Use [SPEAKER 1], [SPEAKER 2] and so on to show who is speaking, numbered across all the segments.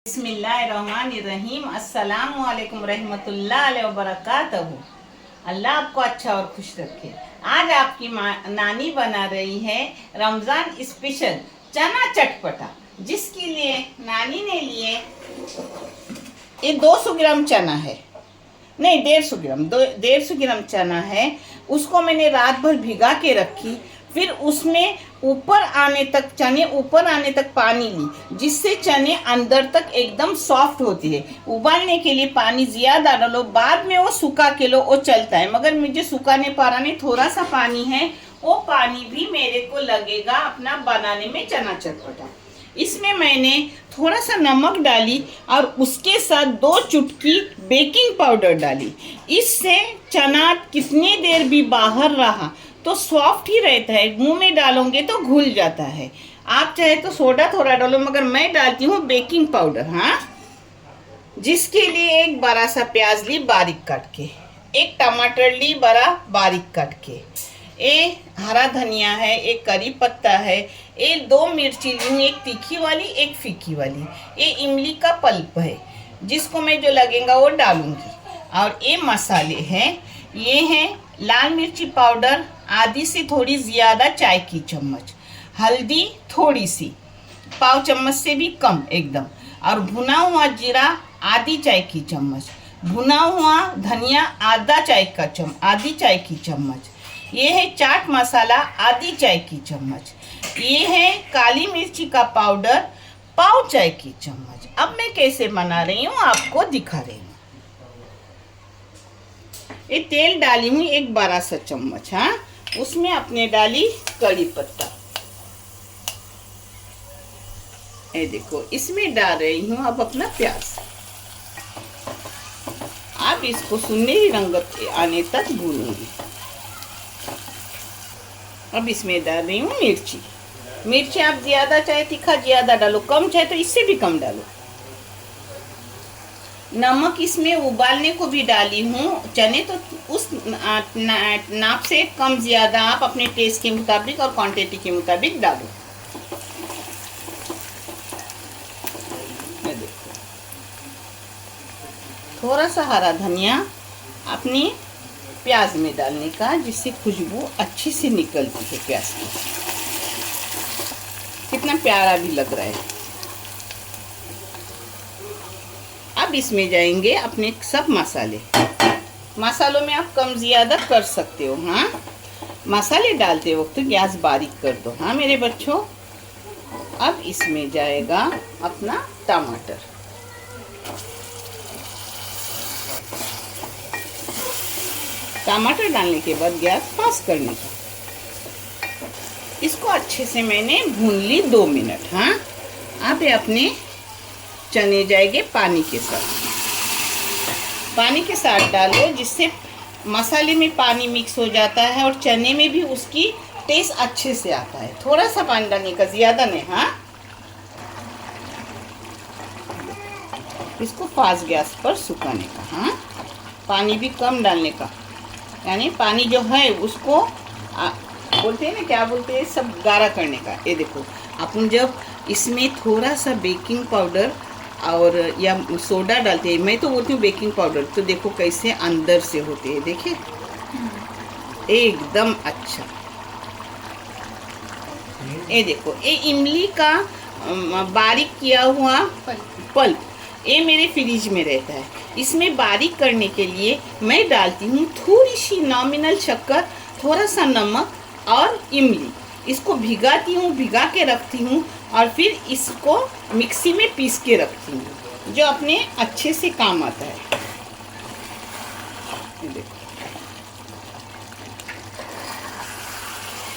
[SPEAKER 1] बिस्मिल्लाहिर्रहमानिर्रहीम। अस्सलामु अलैकुम रहमतुल्लाहि व बरकातहू। अल्लाह आपको अच्छा और खुश रखे। आज आपकी नानी बना रही है रमज़ान स्पेशल चना चटपटा, जिसके लिए नानी ने लिए ये 200 ग्राम चना है, नहीं 150 ग्राम चना है। उसको मैंने रात भर भिगा के रखी, फिर उसमें चने ऊपर आने तक पानी ली, जिससे चने अंदर तक एकदम सॉफ्ट होती है। उबालने के लिए पानी ज़्यादा डालो, बाद में वो सूखा के लो, वो चलता है, मगर मुझे सूखा नहीं पा रहा, नहीं थोड़ा सा पानी है, वो पानी भी मेरे को लगेगा अपना बनाने में चना चटपटा। इसमें मैंने थोड़ा सा नमक डाली और उसके साथ 2 चुटकी बेकिंग पाउडर डाली। इससे चना कितनी देर भी बाहर रहा तो सॉफ्ट ही रहता है, मुंह में डालोगे तो घुल जाता है। आप चाहे तो सोडा थोड़ा डालो, मगर मैं डालती हूँ बेकिंग पाउडर। हाँ, जिसके लिए एक बड़ा सा प्याज ली बारीक काट के, एक टमाटर ली बड़ा बारीक काट के, एक हरा धनिया है, एक करी पत्ता है, एक 2 मिर्ची ली हूँ, एक तीखी वाली एक फीकी वाली, ये इमली का पल्प है जिसको मैं जो लगेगा वो डालूंगी। और ये मसाले हैं, ये हैं लाल मिर्ची पाउडर आधी से थोड़ी ज़्यादा चाय की चम्मच, हल्दी थोड़ी सी, पाव चम्मच से भी कम एकदम, और भुना हुआ जीरा आधी चाय की चम्मच, भुना हुआ धनिया आधी चाय की चम्मच, ये है चाट मसाला आधी चाय की चम्मच, ये है काली मिर्ची का पाउडर पाव चाय की चम्मच। अब मैं कैसे बना रही हूँ आपको दिखा रही हूँ। ये तेल डाली हूँ एक बड़ा सा चम्मच। हाँ, उसमें अपने डाली कड़ी पत्ता, ये देखो इसमें डाल रही हूँ अब अपना प्याज। आप इसको सुनहरी रंगत आने तक भूनूंगी। अब इसमें डाल रही हूँ मिर्ची आप ज़्यादा चाहे तीखा ज़्यादा डालो, कम चाहे तो इससे भी कम डालो। नमक इसमें उबालने को भी डाली हूँ, चने तो उस नाप से कम ज़्यादा आप अपने टेस्ट के मुताबिक और क्वांटिटी के मुताबिक डालो। देखो थोड़ा सा हरा धनिया अपनी प्याज में डालने का, जिससे खुशबू अच्छी से निकलती है प्याज की। कितना प्यारा भी लग रहा है। अब इसमें जाएंगे अपने सब मसालों में आप कम ज़्यादा कर सकते हो। हाँ, मसाले डालते वक्त तो गैस बारीक कर दो। हाँ मेरे बच्चों, अब इसमें जाएगा अपना टमाटर। टमाटर डालने के बाद गैस पास करने का, इसको अच्छे से मैंने भून ली 2 मिनट। हाँ, अब ये अपने चने जाएंगे पानी के साथ डालो, जिससे मसाले में पानी मिक्स हो जाता है और चने में भी उसकी टेस्ट अच्छे से आता है। थोड़ा सा पानी डालने का, ज़्यादा नहीं। हाँ, इसको फास्ट गैस पर सुखाने का। हाँ, पानी भी कम डालने का, यानी पानी जो है उसको बोलते हैं ना, क्या बोलते हैं, सब गाढ़ा करने का। ये देखो अपन जब इसमें थोड़ा सा बेकिंग पाउडर और या सोडा डालते हैं, मैं तो बोलती हूँ बेकिंग पाउडर, तो देखो कैसे अंदर से होते हैं, देखिए एकदम अच्छा। ये देखो ये इमली का बारीक किया हुआ पल्प, ये मेरे फ्रिज में रहता है। इसमें बारीक करने के लिए मैं डालती हूँ थोड़ी सी नॉमिनल शक्कर, थोड़ा सा नमक और इमली। इसको भिगा के रखती हूँ और फिर इसको मिक्सी में पीस के रखती हूँ, जो अपने अच्छे से काम आता है। देखो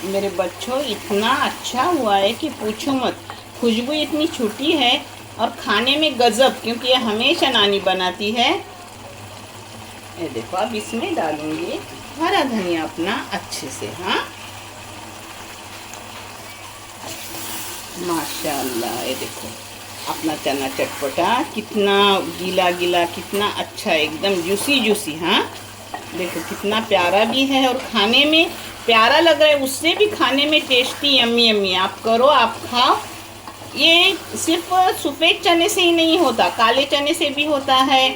[SPEAKER 1] मेरे बच्चों, इतना अच्छा हुआ है कि पूछो मत। खुशबू इतनी छूटी है और खाने में गजब, क्योंकि ये हमेशा नानी बनाती है। ये देखो अब इसमें डालूंगी हरा धनिया अपना अच्छे से। हाँ, माशाल्लाह, ये देखो अपना चना चटपटा कितना गीला गीला, कितना अच्छा, एकदम जूसी। हाँ, देखो कितना प्यारा भी है और खाने में प्यारा लग रहा है, उससे भी खाने में टेस्टी यम्मी। आप करो, आप खाओ ये सिर्फ सफ़ेद चने से ही नहीं होता, काले चने से भी होता है,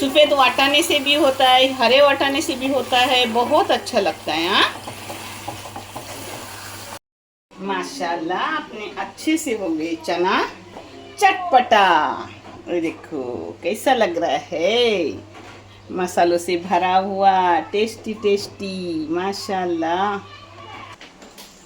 [SPEAKER 1] सफ़ेद वाटाने से भी होता है, हरे वाटाने से भी होता है। बहुत अच्छा लगता है। हाँ, माशाल्लाह अपने अच्छे से हो गए चना चटपटा। ये देखो कैसा लग रहा है, मसालों से भरा हुआ, टेस्टी टेस्टी। माशाल्लाह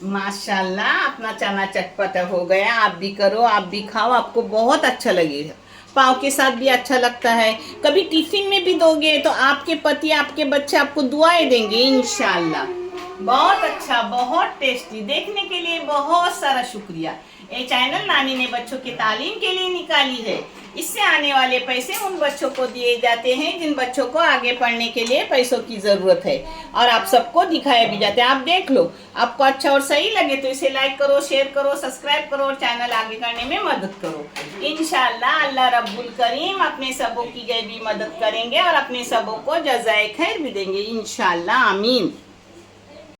[SPEAKER 1] माशाल्लाह अपना चना चटपटा हो गया। आप भी करो, आप भी खाओ, आपको बहुत अच्छा लगेगा। पाव के साथ भी अच्छा लगता है। कभी टिफिन में भी दोगे तो आपके पति, आपके बच्चे आपको दुआएं देंगे इंशाल्लाह। बहुत अच्छा, बहुत टेस्टी। देखने के लिए बहुत सारा शुक्रिया। ये चैनल नानी ने बच्चों की तालीम के लिए निकाली है। इससे आने वाले पैसे उन बच्चों को दिए जाते हैं जिन बच्चों को आगे पढ़ने के लिए पैसों की ज़रूरत है, और आप सबको दिखाए भी जाते हैं। आप देख लो, आपको अच्छा और सही लगे तो इसे लाइक करो, शेयर करो, सब्सक्राइब करो और चैनल आगे करने में मदद करो। इंशाल्लाह अल्लाह रब्बुल करीम अपने सबों की भी मदद करेंगे और अपने सबों को जज़ाए खैर भी देंगे इंशाल्लाह। आमीन।